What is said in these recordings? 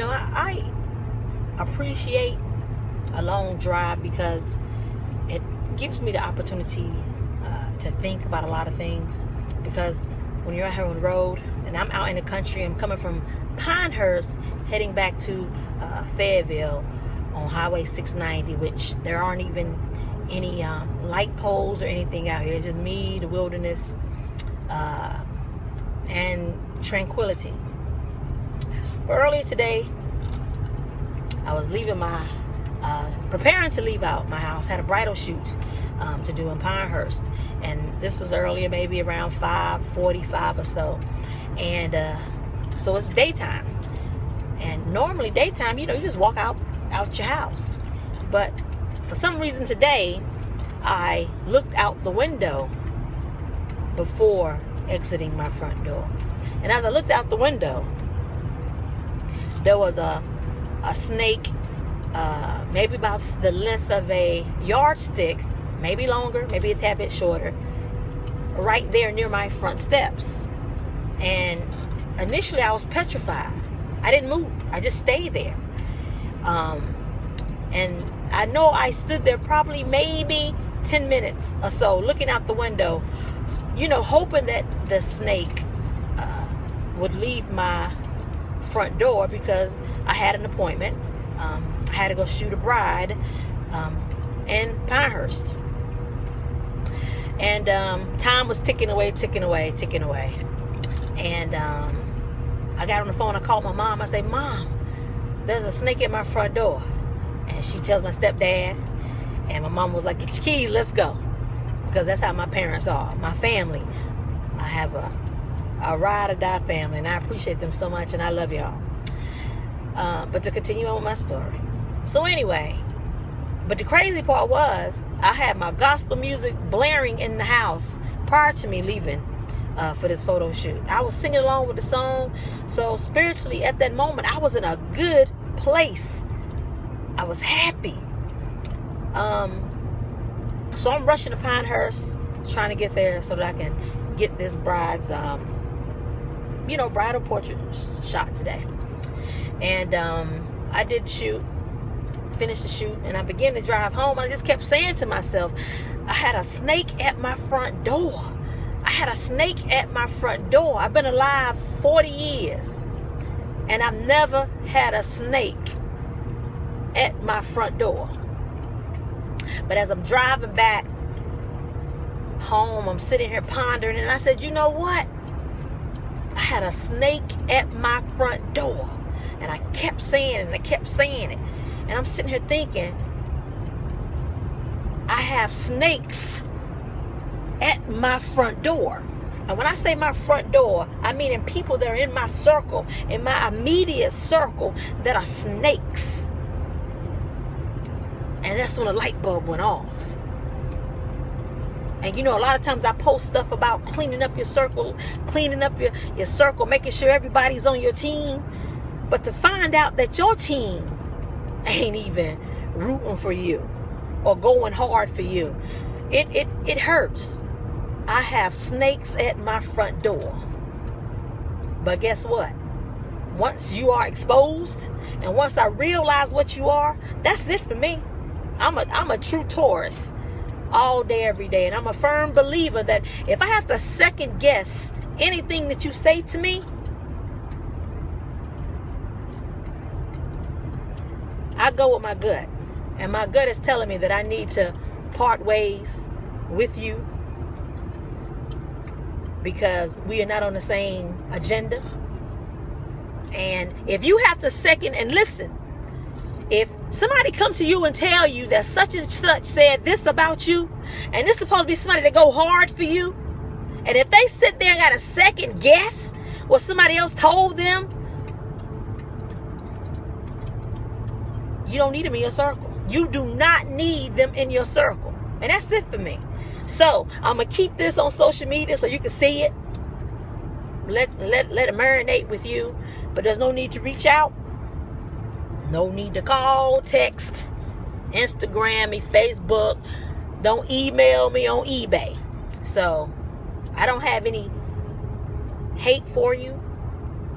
I appreciate a long drive because it gives me the opportunity to think about a lot of things. Because when you're out here on the road, and I'm out in the country, I'm coming from Pinehurst, heading back to Fayetteville on Highway 690, which there aren't even any light poles or anything out here. It's just me, the wilderness, and tranquility. But earlier today, I was preparing to leave out my house. Had a bridal shoot to do in Pinehurst, and this was earlier, maybe around 5:45 or so. And so it's daytime, and normally daytime, you just walk out your house. But for some reason today, I looked out the window before exiting my front door, and as I looked out the window, there was a snake, maybe about the length of a yardstick, maybe longer, maybe a tad bit shorter, right there near my front steps. And initially I was petrified. I didn't move. I just stayed there. And I know I stood there probably maybe 10 minutes or so looking out the window, hoping that the snake would leave my front door, because I had an appointment. I had to go shoot a bride in Pinehurst. And time was ticking away. And I got on the phone. I called my mom. I said, "Mom, there's a snake at my front door." And she tells my stepdad. And my mom was like, "Get your keys, let's go." Because that's how my parents are. My family. I have a ride or die family, and I appreciate them so much, and I love y'all. But to continue on with my story. So anyway, but the crazy part was, I had my gospel music blaring in the house prior to me leaving for this photo shoot. I was singing along with the song. So spiritually at that moment, I was in a good place. I was happy. So I'm rushing to Pinehurst, trying to get there so that I can get this bride's bridal portrait shot today. And I did the shoot, finished the shoot, and I began to drive home. I just kept saying to myself, I had a snake at my front door. I've been alive 40 years, and I've never had a snake at my front door. But as I'm driving back home, I'm sitting here pondering, and I said, you know what? I had a snake at my front door. And I kept saying it. And I'm sitting here thinking, I have snakes at my front door. And when I say my front door, I mean in people that are in my circle, in my immediate circle, that are snakes. And that's when the light bulb went off. And a lot of times I post stuff about cleaning up your circle, making sure everybody's on your team. But to find out that your team ain't even rooting for you or going hard for you, it hurts. I have snakes at my front door. But guess what? Once you are exposed, and once I realize what you are, that's it for me. I'm a true Taurus all day, every day. And I'm a firm believer that if I have to second guess anything that you say to me, I go with my gut. And my gut is telling me that I need to part ways with you because we are not on the same agenda. And if you have to second and listen, if somebody come to you and tell you that such and such said this about you, and this is supposed to be somebody that go hard for you, and if they sit there and got a second guess what somebody else told them, you don't need them in your circle. You do not need them in your circle. And that's it for me. So I'm going to keep this on social media so you can see it. Let it marinate with you. But there's no need to reach out. No need to call, text, Instagram me, Facebook. Don't email me on eBay. So I don't have any hate for you.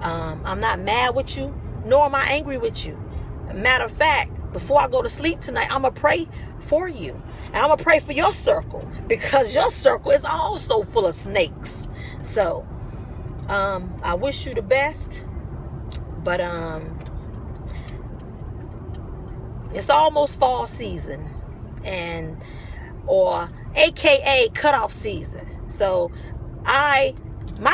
I'm not mad with you. nor am I angry with you. Matter of fact, before I go to sleep tonight, I'm going to pray for you. And I'm going to pray for your circle, because your circle is also full of snakes. So, I wish you the best. But it's almost fall season, or AKA cutoff season. So my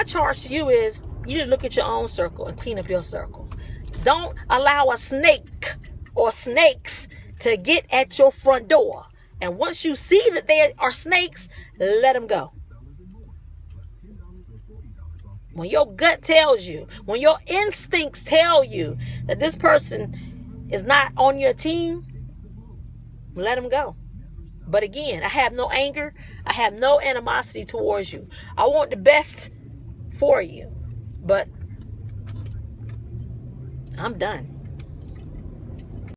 charge to you is, you need to look at your own circle and clean up your circle. Don't allow a snake or snakes to get at your front door. And once you see that they are snakes, let them go. When your gut tells you, when your instincts tell you that this person is not on your team, let them go. But again, I have no anger. I have no animosity towards you. I want the best for you. But I'm done.